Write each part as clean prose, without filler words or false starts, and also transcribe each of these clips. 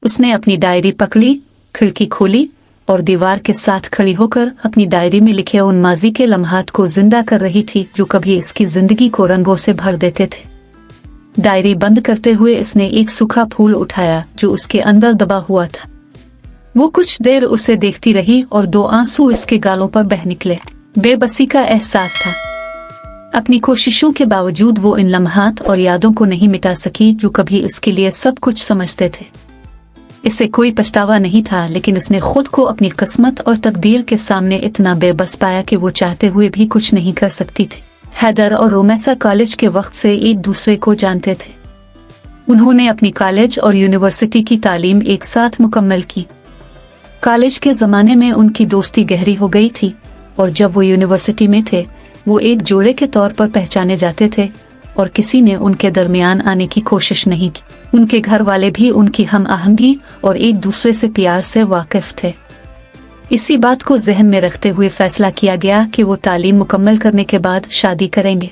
उसने अपनी डायरी पकड़ी, खिड़की खोली और दीवार के साथ खड़ी होकर अपनी डायरी में लिखे उन माजी के लम्हात को जिंदा कर रही थी जो कभी इसकी जिंदगी को रंगों से भर देते थे। डायरी बंद करते हुए इसने एक सूखा फूल उठाया जो उसके अंदर दबा हुआ था। वो कुछ देर उसे देखती रही और 2 आंसू इसके गालों पर बह निकले। बेबसी का एहसास था। अपनी कोशिशों के बावजूद वो इन लम्हात और यादों को नहीं मिटा सकी जो कभी इसके लिए सब कुछ समझते थे। इसे कोई पछतावा नहीं था, लेकिन उसने खुद को अपनी किस्मत और तकदीर के सामने इतना बेबस पाया कि वो चाहते हुए भी कुछ नहीं कर सकती थी। हैदर और रोमेसा कॉलेज के वक्त से एक दूसरे को जानते थे। उन्होंने अपनी कॉलेज और यूनिवर्सिटी की तालीम एक साथ मुकम्मल की। कॉलेज के ज़माने में उनकी दोस्ती गहरी हो गई थी और जब वो यूनिवर्सिटी में थे वो एक जोड़े के तौर पर पहचाने जाते थे और किसी ने उनके दरमियान आने की कोशिश नहीं की। उनके घर वाले भी उनकी हम आहंगी और एक दूसरे से प्यार से वाकिफ थे। इसी बात को जहन में रखते हुए फैसला किया गया कि वो तालीम मुकम्मल करने के बाद शादी करेंगे।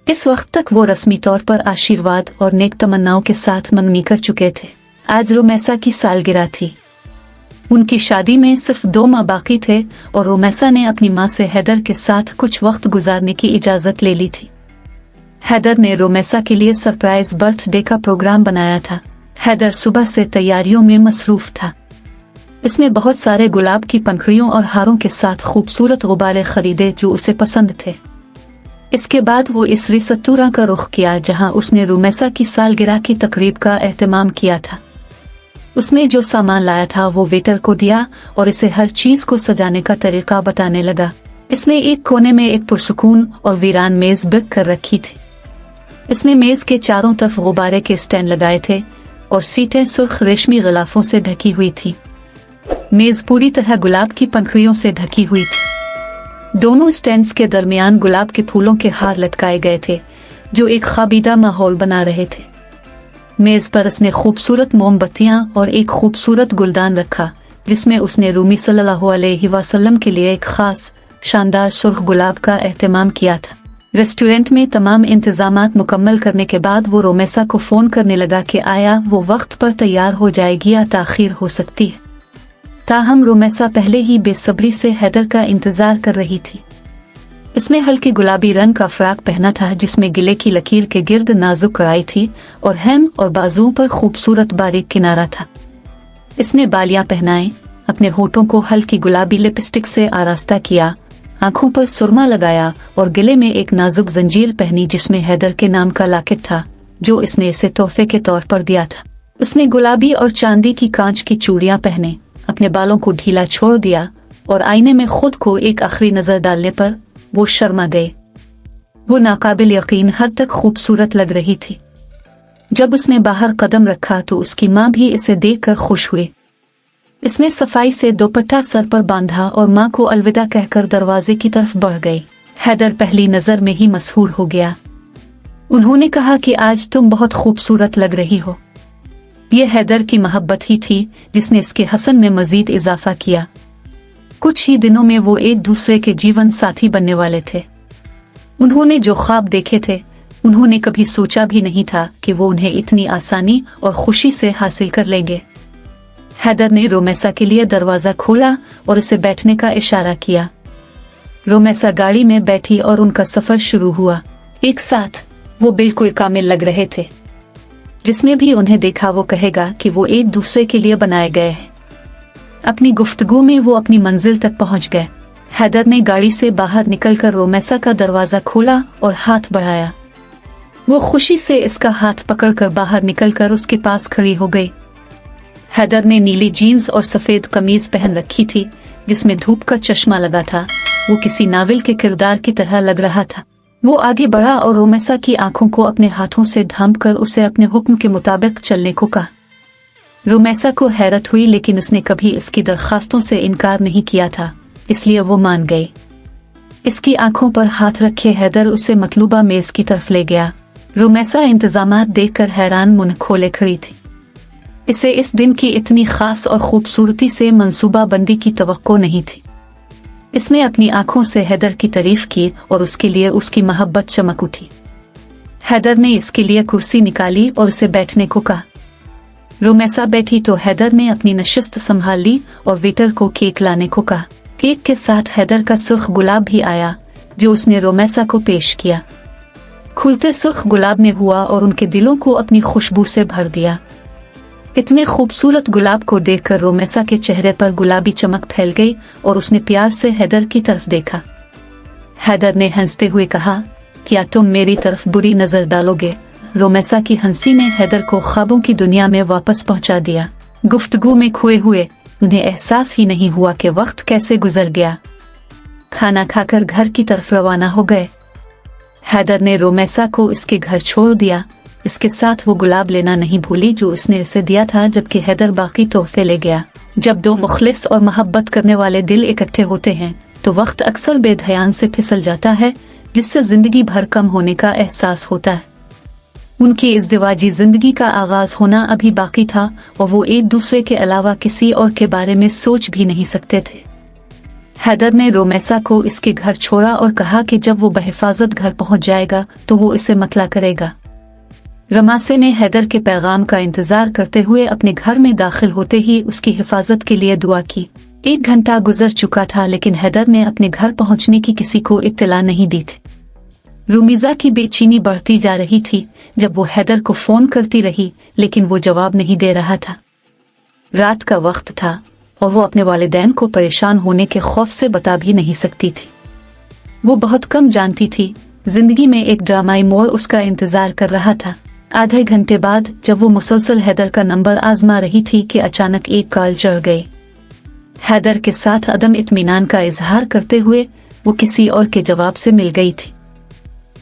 इस वक्त तक वो रस्मी तौर पर आशीर्वाद और नेक तमन्नाओं के साथ मंगनी कर चुके थे। आज रोमेसा की सालगिरह थी। उनकी शादी में सिर्फ 2 माह बाकी थे और रोमेसा ने अपनी माँ से हैदर के साथ कुछ वक्त गुजारने की इजाज़त ले ली थी। हैदर ने रोमेसा के लिए सरप्राइज बर्थडे का प्रोग्राम बनाया था। हैदर सुबह से तैयारियों में मसरूफ था। इसने बहुत सारे गुलाब की पंखुड़ियों और हारों के साथ खूबसूरत गुब्बारे खरीदे जो उसे पसंद थे। इसके बाद वो इस रेस्तोरां का रुख किया जहां उसने रोमेसा की सालगिरह की तकरीब का एहतमाम किया था। उसने जो सामान लाया था वो वेटर को दिया और इसे हर चीज को सजाने का तरीका बताने लगा। इसने एक कोने में एक पुरसुकून और वीरान मेज बुक कर रखी थी। इसने मेज के चारों तरफ गुब्बारे के स्टैंड लगाए थे और सीटें सुर्ख रेशमी गिलाफों से ढकी हुई थी। मेज पूरी तरह गुलाब की पंखुड़ियों से ढकी हुई थी। दोनों स्टैंड्स के दरमियान गुलाब के फूलों के हार लटकाए गए थे जो एक खाबीदा माहौल बना रहे थे। मेज पर उसने खूबसूरत मोमबत्तियां और एक खूबसूरत गुलदान रखा जिसमें उसने रूमी सल्लल्लाहु अलैहि वसल्लम के लिए एक खास शानदार सुर्ख गुलाब का एहतमाम किया था। रेस्टोरेंट में तमाम इंतजामात मुकम्मल करने के बाद वो रोमेसा को फ़ोन करने लगा कि आया वो वक्त पर तैयार हो जाएगी या ताख़ीर हो सकती है। ताहम रोमेसा पहले ही बेसब्री से हैदर का इंतज़ार कर रही थी। इसने हल्के गुलाबी रंग का फ्राक पहना था जिसमें गिले की लकीर के गिर्द नाजुक कढ़ाई थी और हेम और बाजुओं पर खूबसूरत बारीक किनारा था। इसने बालियां पहनाए, अपने होठों को हल्की गुलाबी लिपस्टिक से आरास्ता किया, आंखों पर सुरमा लगाया और गले में एक नाजुक जंजीर पहनी जिसमें हैदर के नाम का लॉकेट था जो इसने इसे तोहफे के तौर पर दिया था। उसने गुलाबी और चांदी की कांच की चूड़ियां पहने, अपने बालों को ढीला छोड़ दिया और आईने में खुद को एक आखिरी नजर डालने पर वो शर्मा गए। वो नाकाबिल यकीन हद तक खूबसूरत लग रही थी। जब उसने बाहर कदम रखा तो उसकी माँ भी इसे देखकर खुश हुई। इसने सफाई से दुपट्टा सर पर बांधा और माँ को अलविदा कहकर दरवाजे की तरफ बढ़ गई। हैदर पहली नजर में ही मशहूर हो गया। उन्होंने कहा कि आज तुम बहुत खूबसूरत लग रही हो। ये हैदर की मोहब्बत ही थी जिसने इसके हसन में मजीद इजाफा किया। कुछ ही दिनों में वो एक दूसरे के जीवन साथी बनने वाले थे। उन्होंने जो ख्वाब देखे थे उन्होंने कभी सोचा भी नहीं था कि वो उन्हें इतनी आसानी और खुशी से हासिल कर लेंगे। हैदर ने रोमेसा के लिए दरवाजा खोला और उसे बैठने का इशारा किया। रोमेसा गाड़ी में बैठी और उनका सफर शुरू हुआ। एक साथ वो बिल्कुल कामिल लग रहे थे। जिसने भी उन्हें देखा वो कहेगा कि वो एक दूसरे के लिए बनाए गए हैं। अपनी गुफ्तगू में वो अपनी मंजिल तक पहुंच गए। हैदर ने गाड़ी से बाहर निकलकर रोमेसा का दरवाजा खोला और हाथ बढ़ाया। वो खुशी से इसका हाथ पकड़कर बाहर निकलकर उसके पास खड़ी हो गई। हैदर ने नीली जीन्स और सफेद कमीज पहन रखी थी जिसमें धूप का चश्मा लगा था। वो किसी नावल के किरदार की तरह लग रहा था। वो आगे बढ़ा और रोमेसा की आंखों को अपने हाथों से ढांपकर उसे अपने हुक्म के मुताबिक चलने को कहा। रोमेसा को हैरत हुई लेकिन उसने कभी इसकी दरखास्तों से इनकार नहीं किया था, इसलिए वो मान गई। इसकी आंखों पर हाथ रखे हैदर उसे मतलूबा मेज की तरफ ले गया। रोमेसा इंतजामात देखकर हैरान मुंह खोले खड़ी थी। इसे इस दिन की इतनी खास और खूबसूरती से मंसूबा बंदी की तवक्को नहीं थी। इसने अपनी आंखों से हैदर की तारीफ की और उसके लिए उसकी मोहब्बत चमक उठी। हैदर ने इसके लिए कुर्सी निकाली और उसे बैठने को कहा। रोमेसा बैठी तो हैदर ने अपनी नशिस्त संभाल ली और वेटर को केक लाने को कहा। केक के साथ हैदर का सुर्ख गुलाब भी आया जो उसने रोमेसा को पेश किया। खुलते सुर्ख गुलाब ने हुआ और उनके दिलों को अपनी खुशबू से भर दिया। इतने खूबसूरत गुलाब को देखकर रोमेसा के चेहरे पर गुलाबी चमक फैल गई और उसने प्यार से हैदर की तरफ देखा। हैदर ने हंसते हुए कहा, क्या तुम मेरी तरफ बुरी नजर डालोगे? रोमेसा की हंसी ने हैदर को ख्वाबों की दुनिया में वापस पहुंचा दिया। गुफ्तगू में खोए हुए उन्हें एहसास ही नहीं हुआ कि वक्त कैसे गुजर गया। खाना खाकर घर की तरफ रवाना हो गए। हैदर ने रोमेसा को इसके घर छोड़ दिया। इसके साथ वो गुलाब लेना नहीं भूली जो उसने इसे दिया था, जबकि हैदर बाकी तोहफे ले गया। जब दो मुखलिस और मोहब्बत करने वाले दिल इकट्ठे होते हैं तो वक्त अक्सर बेध्यान से फिसल जाता है, जिससे जिंदगी भर कम होने का एहसास होता है। उनकी इज़्दिवाजी जिंदगी का आगाज होना अभी बाकी था और वो एक दूसरे के अलावा किसी और के बारे में सोच भी नहीं सकते थे। हैदर ने रोमेसा को इसके घर छोड़ा और कहा कि जब वो बहिफाजत घर पहुंच जाएगा तो वो इसे मतला करेगा। रमासे ने हैदर के पैगाम का इंतजार करते हुए अपने घर में दाखिल होते ही उसकी हिफाजत के लिए दुआ की। 1 घंटा गुजर चुका था लेकिन हैदर ने अपने घर पहुंचने की किसी को इत्तला नहीं दी थी। रुमीजा की बेचैनी बढ़ती जा रही थी। जब वो हैदर को फोन करती रही लेकिन वो जवाब नहीं दे रहा था। रात का वक्त था और वो अपने वालिदैन को परेशान होने के खौफ से बता भी नहीं सकती थी। वो बहुत कम जानती थी जिंदगी में एक ड्रामाई मोड़ उसका इंतजार कर रहा था। आधे घंटे बाद जब वो मुसलसल हैदर का नंबर आजमा रही थी कि अचानक एक कॉल चढ़ गई। हैदर के साथ अदम इत्मीनान का इजहार करते हुए वो किसी और के जवाब से मिल गई थी।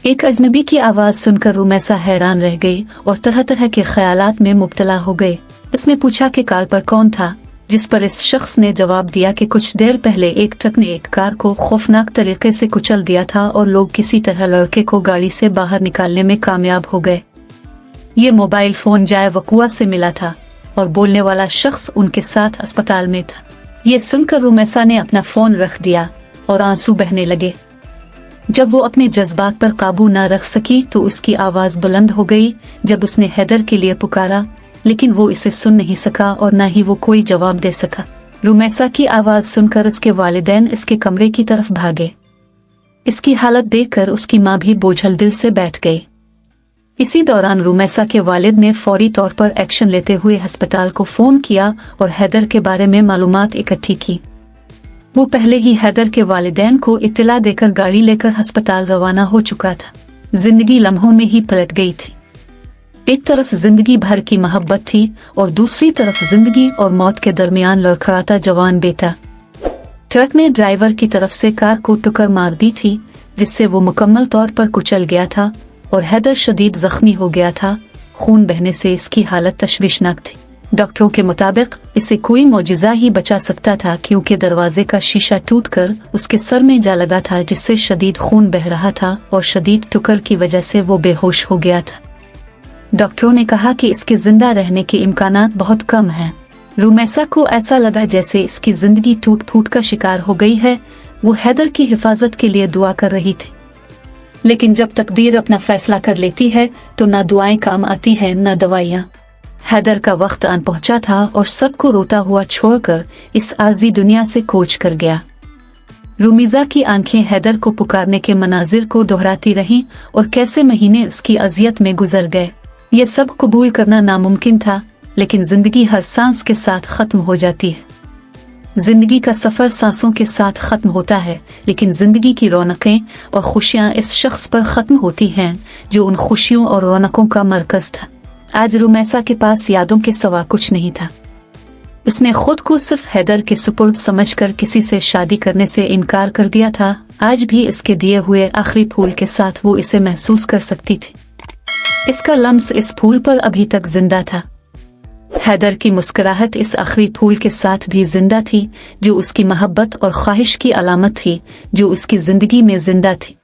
एक अजनबी की आवाज सुनकर रुमैसा हैरान रह गई और तरह तरह के ख्यालात में मुब्तला हो गए। उसने पूछा कि कार पर कौन था, जिस पर इस शख्स ने जवाब दिया कि कुछ देर पहले एक ट्रक ने एक कार को खौफनाक तरीके से कुचल दिया था और लोग किसी तरह लड़के को गाड़ी से बाहर निकालने में कामयाब हो गए। ये मोबाइल फोन जाए वकुआ से मिला था और बोलने वाला शख्स उनके साथ अस्पताल में था। ये सुनकर रुमैसा ने अपना फोन रख दिया और आंसू बहने लगे। जब वो अपने जज्बात पर काबू न रख सकी तो उसकी आवाज बुलंद हो गई जब उसने हैदर के लिए पुकारा, लेकिन वो इसे सुन नहीं सका और न ही वो कोई जवाब दे सका। रुमैसा की आवाज सुनकर उसके वालिदैन इसके कमरे की तरफ भागे। इसकी हालत देखकर उसकी माँ भी बोझल दिल से बैठ गई। इसी दौरान रुमैसा के वालिद ने फौरी तौर पर एक्शन लेते हुए अस्पताल को फोन किया और हैदर के बारे में मालूमात इकट्ठी की। वो पहले ही हैदर के वालिदैन को इत्तला देकर गाड़ी लेकर अस्पताल रवाना हो चुका था। जिंदगी लम्हों में ही पलट गई थी। एक तरफ जिंदगी भर की मोहब्बत थी और दूसरी तरफ जिंदगी और मौत के दरमियान लड़खड़ाता जवान बेटा। ट्रक ने ड्राइवर की तरफ से कार को टक्कर मार दी थी, जिससे वो मुकम्मल तौर पर कुचल गया था और हैदर शदीद जख्मी हो गया था। खून बहने से इसकी हालत तशवीशनाक थी। डॉक्टरों के मुताबिक इसे कोई मौजिज़ा ही बचा सकता था, क्योंकि दरवाजे का शीशा टूटकर उसके सर में जा लगा था, जिससे शदीद खून बह रहा था और शदीद टक्कर की वजह से वो बेहोश हो गया था। डॉक्टरों ने कहा कि इसके जिंदा रहने के इम्कानात बहुत कम हैं। रुमैसा को ऐसा लगा जैसे इसकी जिंदगी टूट फूट का शिकार हो गई है। वो हैदर की हिफाजत के लिए दुआ कर रही थी, लेकिन जब तकदीर अपना फैसला कर लेती है तो ना दुआएं काम आती हैं न दवाइयाँ। हैदर का वक्त आन पहुंचा था और सबको रोता हुआ छोड़कर इस आर्जी दुनिया से कोच कर गया। रुमीजा की आंखें हैदर को पुकारने के मनाजिर को दोहराती रहीं और कैसे महीने उसकी अजियत में गुजर गए। ये सब कबूल करना नामुमकिन था, लेकिन जिंदगी हर सांस के साथ खत्म हो जाती है। जिंदगी का सफर सांसों के साथ खत्म होता है, लेकिन जिंदगी की रौनकें और खुशियां इस शख्स पर खत्म होती हैं जो उन खुशियों और रौनकों का मरकज था। आज रुमैसा के पास यादों के सिवा कुछ नहीं था। उसने खुद को सिर्फ हैदर के सुपुर्द समझकर किसी से शादी करने से इनकार कर दिया था। आज भी इसके दिए हुए आखिरी फूल के साथ वो इसे महसूस कर सकती थी। इसका लम्स इस फूल पर अभी तक जिंदा था। हैदर की मुस्कुराहट इस आखिरी फूल के साथ भी जिंदा थी, जो उसकी मोहब्बत और ख्वाहिश की अलामत थी, जो उसकी जिंदगी में जिंदा थी।